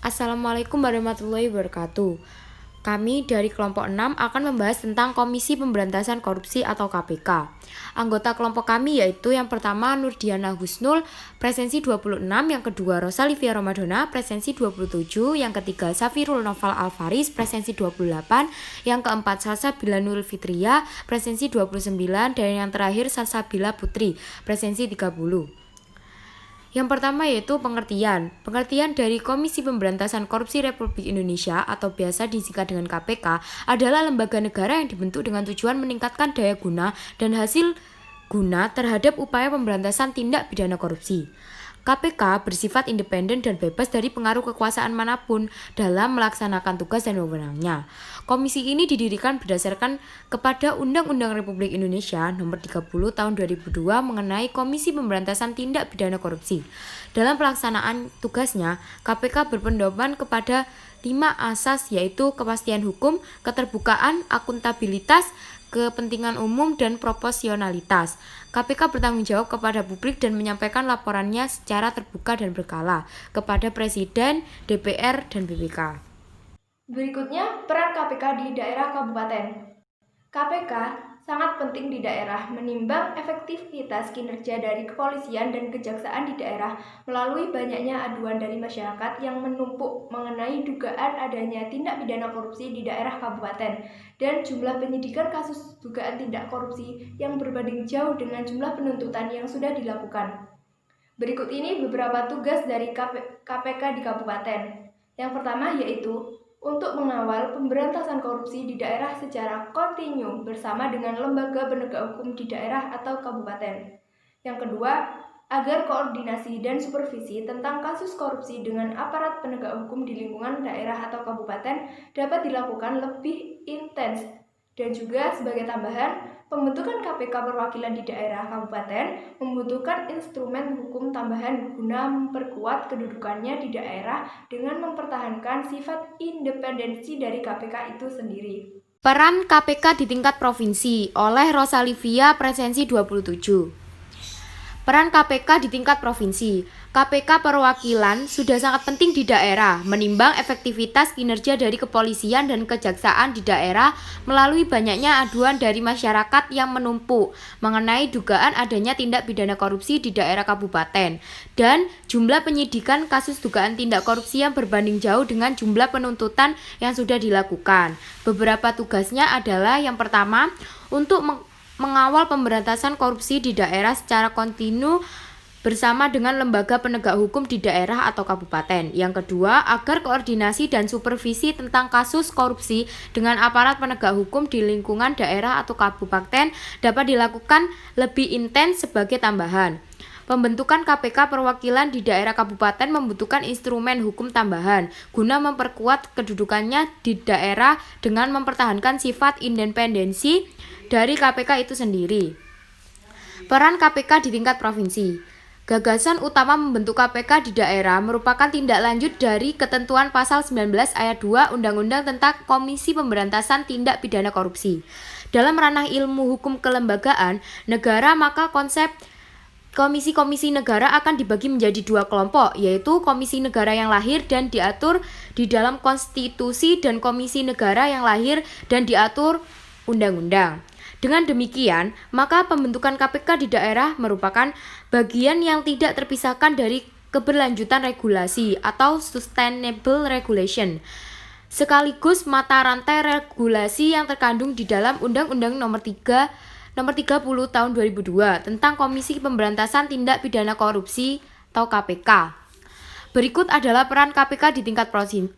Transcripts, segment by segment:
Assalamualaikum warahmatullahi wabarakatuh. Kami dari kelompok 6 akan membahas tentang Komisi Pemberantasan Korupsi atau KPK. Anggota kelompok kami yaitu yang pertama Nurdiana Husnul, presensi 26, yang kedua Rosalivia Ramadona, presensi 27, yang ketiga Safirul Noval Alfaris, presensi 28, yang keempat Salsabila Nurul Fitria, presensi 29, dan yang terakhir Salsabila Putri, presensi 30. Yang pertama yaitu pengertian. Pengertian dari Komisi Pemberantasan Korupsi Republik Indonesia atau biasa disingkat dengan KPK adalah lembaga negara yang dibentuk dengan tujuan meningkatkan daya guna dan hasil guna terhadap upaya pemberantasan tindak pidana korupsi. KPK bersifat independen dan bebas dari pengaruh kekuasaan manapun dalam melaksanakan tugas dan wewenangnya. Komisi ini didirikan berdasarkan kepada Undang-Undang Republik Indonesia Nomor 30 Tahun 2002 mengenai Komisi Pemberantasan Tindak Pidana Korupsi. Dalam pelaksanaan tugasnya, KPK berpedoman kepada 5 asas yaitu kepastian hukum, keterbukaan, akuntabilitas, kepentingan umum, dan proporsionalitas. KPK bertanggung jawab kepada publik dan menyampaikan laporannya secara terbuka dan berkala kepada Presiden, DPR, dan BPK. Berikutnya, peran KPK di daerah kabupaten. KPK sangat penting di daerah, menimbang efektivitas kinerja dari kepolisian dan kejaksaan di daerah melalui banyaknya aduan dari masyarakat yang menumpuk mengenai dugaan adanya tindak pidana korupsi di daerah kabupaten dan jumlah penyidikan kasus dugaan tindak korupsi yang berbanding jauh dengan jumlah penuntutan yang sudah dilakukan. Berikut ini beberapa tugas dari KPK di kabupaten. Yang pertama yaitu untuk mengawal pemberantasan korupsi di daerah secara kontinu bersama dengan lembaga penegak hukum di daerah atau kabupaten. Yang kedua, agar koordinasi dan supervisi tentang kasus korupsi dengan aparat penegak hukum di lingkungan daerah atau kabupaten dapat dilakukan lebih intens. Dan juga sebagai tambahan, pembentukan KPK perwakilan di daerah kabupaten membutuhkan instrumen hukum tambahan guna memperkuat kedudukannya di daerah dengan mempertahankan sifat independensi dari KPK itu sendiri. Peran KPK di tingkat provinsi oleh Rosalivia, presensi 27. Peran KPK di tingkat provinsi. KPK perwakilan sudah sangat penting di daerah, menimbang efektivitas kinerja dari kepolisian dan kejaksaan di daerah melalui banyaknya aduan dari masyarakat yang menumpuk mengenai dugaan adanya tindak pidana korupsi di daerah kabupaten dan jumlah penyidikan kasus dugaan tindak korupsi yang berbanding jauh dengan jumlah penuntutan yang sudah dilakukan. Beberapa tugasnya adalah yang pertama, untuk mengawal pemberantasan korupsi di daerah secara kontinu bersama dengan lembaga penegak hukum di daerah atau kabupaten. Yang kedua, agar koordinasi dan supervisi tentang kasus korupsi dengan aparat penegak hukum di lingkungan daerah atau kabupaten dapat dilakukan lebih intens. Sebagai tambahan, pembentukan KPK perwakilan di daerah kabupaten membutuhkan instrumen hukum tambahan guna memperkuat kedudukannya di daerah dengan mempertahankan sifat independensi dari KPK itu sendiri. Peran KPK di tingkat provinsi. Gagasan utama membentuk KPK di daerah merupakan tindak lanjut dari ketentuan pasal 19 ayat 2 Undang-Undang tentang Komisi Pemberantasan Tindak Pidana Korupsi. Dalam ranah ilmu hukum kelembagaan negara, maka konsep komisi-komisi negara akan dibagi menjadi 2 kelompok, yaitu komisi negara yang lahir dan diatur di dalam konstitusi dan komisi negara yang lahir dan diatur undang-undang. Dengan demikian, maka pembentukan KPK di daerah merupakan bagian yang tidak terpisahkan dari keberlanjutan regulasi atau sustainable regulation, sekaligus mata rantai regulasi yang terkandung di dalam Undang-Undang Nomor 30 Tahun 2002 tentang Komisi Pemberantasan Tindak Pidana Korupsi atau KPK. Berikut adalah peran KPK di tingkat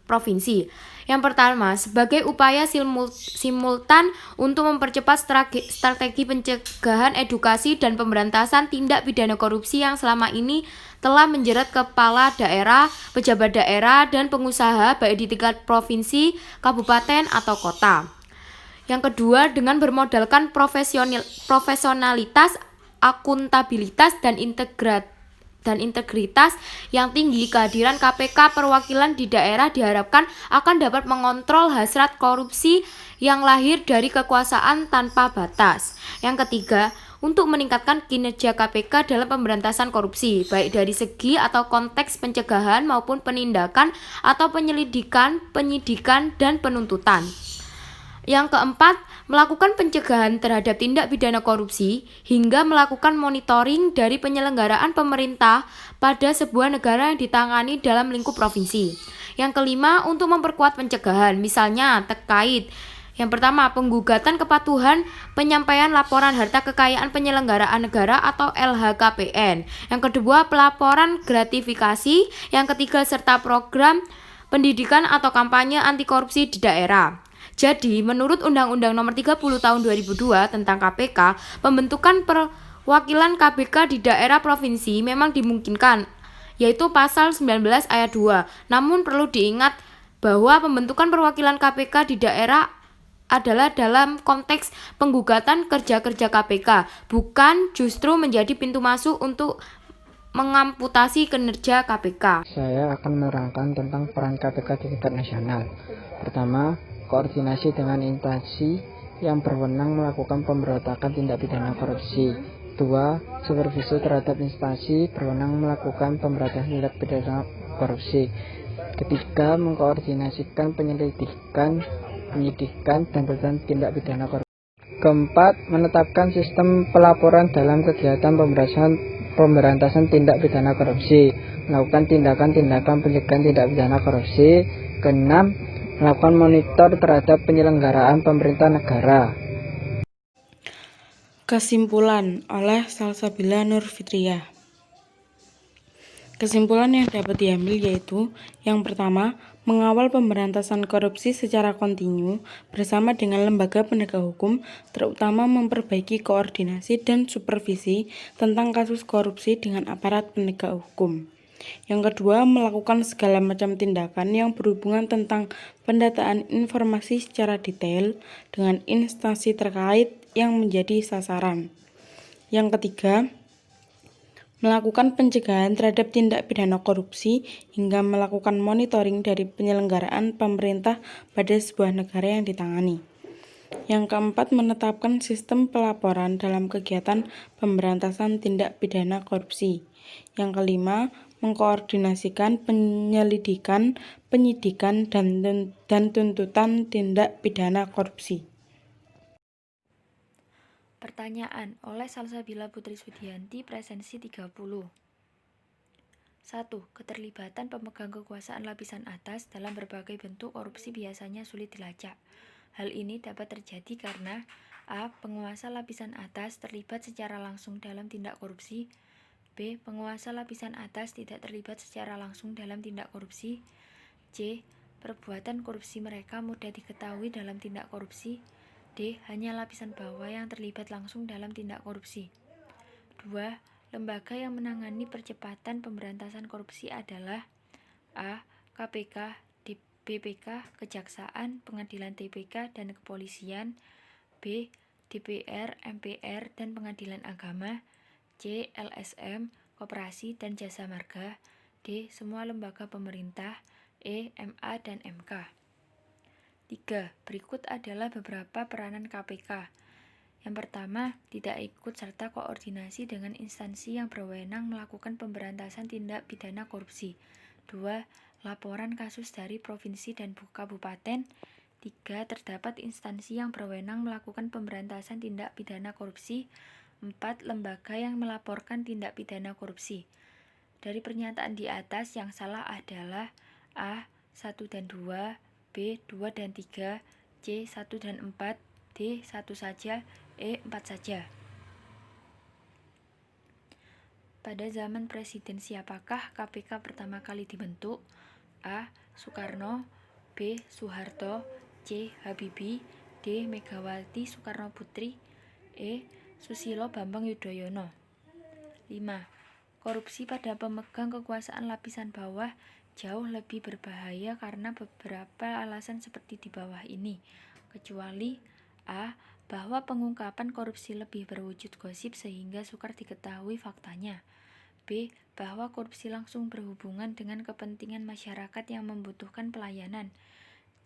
provinsi. Yang pertama, sebagai upaya simultan untuk mempercepat strategi pencegahan, edukasi, dan pemberantasan tindak pidana korupsi yang selama ini telah menjerat kepala daerah, pejabat daerah, dan pengusaha baik di tingkat provinsi, kabupaten, atau kota. Yang kedua, dengan bermodalkan profesionalitas, akuntabilitas, dan integritas yang tinggi, kehadiran KPK perwakilan di daerah diharapkan akan dapat mengontrol hasrat korupsi yang lahir dari kekuasaan tanpa batas. Yang ketiga, untuk meningkatkan kinerja KPK dalam pemberantasan korupsi, baik dari segi atau konteks pencegahan maupun penindakan atau penyelidikan, penyidikan, dan penuntutan. Yang keempat, melakukan pencegahan terhadap tindak pidana korupsi hingga melakukan monitoring dari penyelenggaraan pemerintah pada sebuah negara yang ditangani dalam lingkup provinsi. Yang kelima, untuk memperkuat pencegahan, misalnya terkait yang pertama, penggugatan kepatuhan penyampaian laporan harta kekayaan penyelenggaraan negara atau LHKPN. Yang kedua, pelaporan gratifikasi. Yang ketiga, serta program pendidikan atau kampanye anti korupsi di daerah. Jadi, menurut Undang-Undang Nomor 30 Tahun 2002 tentang KPK, pembentukan perwakilan KPK di daerah provinsi memang dimungkinkan, yaitu pasal 19 ayat 2. Namun perlu diingat bahwa pembentukan perwakilan KPK di daerah adalah dalam konteks penggugatan kerja-kerja KPK, bukan justru menjadi pintu masuk untuk mengamputasi kinerja KPK. Saya akan menerangkan tentang peran KPK di tingkat nasional. Pertama, koordinasi dengan instansi yang berwenang melakukan pemberontakan tindak pidana korupsi. 2. Supervisi terhadap instansi berwenang melakukan pemberantasan tindak pidana korupsi. Ketiga, mengkoordinasikan penyidikan, dan penuntutan tindak pidana korupsi. Keempat, menetapkan sistem pelaporan dalam kegiatan pemberantasan tindak pidana korupsi, melakukan tindakan-tindakan pencegahan tindak pidana korupsi. Keenam, melakukan monitor terhadap penyelenggaraan pemerintah negara. Kesimpulan oleh Salsabila Nurfitriah. Kesimpulan yang dapat diambil yaitu yang pertama, mengawal pemberantasan korupsi secara kontinu bersama dengan lembaga penegak hukum, terutama memperbaiki koordinasi dan supervisi tentang kasus korupsi dengan aparat penegak hukum. Yang kedua, melakukan segala macam tindakan yang berhubungan tentang pendataan informasi secara detail dengan instansi terkait yang menjadi sasaran. Yang ketiga, melakukan pencegahan terhadap tindak pidana korupsi hingga melakukan monitoring dari penyelenggaraan pemerintah pada sebuah negara yang ditangani. Yang keempat, menetapkan sistem pelaporan dalam kegiatan pemberantasan tindak pidana korupsi. Yang kelima, mengkoordinasikan penyelidikan, penyidikan, dan tuntutan tindak pidana korupsi. Pertanyaan oleh Salsabila Putri Sudianti, presensi 30. 1. Keterlibatan pemegang kekuasaan lapisan atas dalam berbagai bentuk korupsi biasanya sulit dilacak. Hal ini dapat terjadi karena A. Penguasa lapisan atas terlibat secara langsung dalam tindak korupsi. B. Penguasa lapisan atas tidak terlibat secara langsung dalam tindak korupsi. C. Perbuatan korupsi mereka mudah diketahui dalam tindak korupsi. D. Hanya lapisan bawah yang terlibat langsung dalam tindak korupsi. 2. Lembaga yang menangani percepatan pemberantasan korupsi adalah A. KPK, BPK, Kejaksaan, Pengadilan TPK, dan Kepolisian. B. DPR, MPR, dan Pengadilan Agama. C. LSM, Koperasi, dan Jasa Marga. D. Semua lembaga pemerintah. E. MA, dan MK. 3. Berikut adalah beberapa peranan KPK. Yang pertama, tidak ikut serta koordinasi dengan instansi yang berwenang melakukan pemberantasan tindak pidana korupsi. 2. Laporan kasus dari provinsi dan kabupaten. 3. Terdapat instansi yang berwenang melakukan pemberantasan tindak pidana korupsi. 4. Lembaga yang melaporkan tindak pidana korupsi. Dari pernyataan di atas, yang salah adalah A. 1 dan 2, B. 2 dan 3, C. 1 dan 4, D. 1 saja, E. 4 saja. Pada zaman presiden siapakah KPK pertama kali dibentuk? A. Soekarno, B. Soeharto, C. Habibie, D. Megawati Soekarno Putri, E. Susilo Bambang Yudhoyono. 5. Korupsi pada pemegang kekuasaan lapisan bawah jauh lebih berbahaya karena beberapa alasan seperti di bawah ini, kecuali A. Bahwa pengungkapan korupsi lebih berwujud gosip sehingga sukar diketahui faktanya. B. Bahwa korupsi langsung berhubungan dengan kepentingan masyarakat yang membutuhkan pelayanan.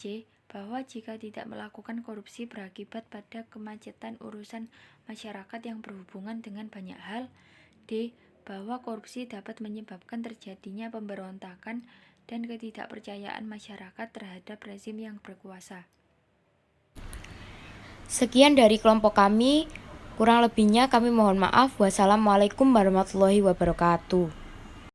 C. Bahwa jika tidak melakukan korupsi berakibat pada kemacetan urusan masyarakat yang berhubungan dengan banyak hal. D. Bahwa korupsi dapat menyebabkan terjadinya pemberontakan dan ketidakpercayaan masyarakat terhadap rezim yang berkuasa. Sekian dari kelompok kami, kurang lebihnya kami mohon maaf. Wassalamualaikum warahmatullahi wabarakatuh.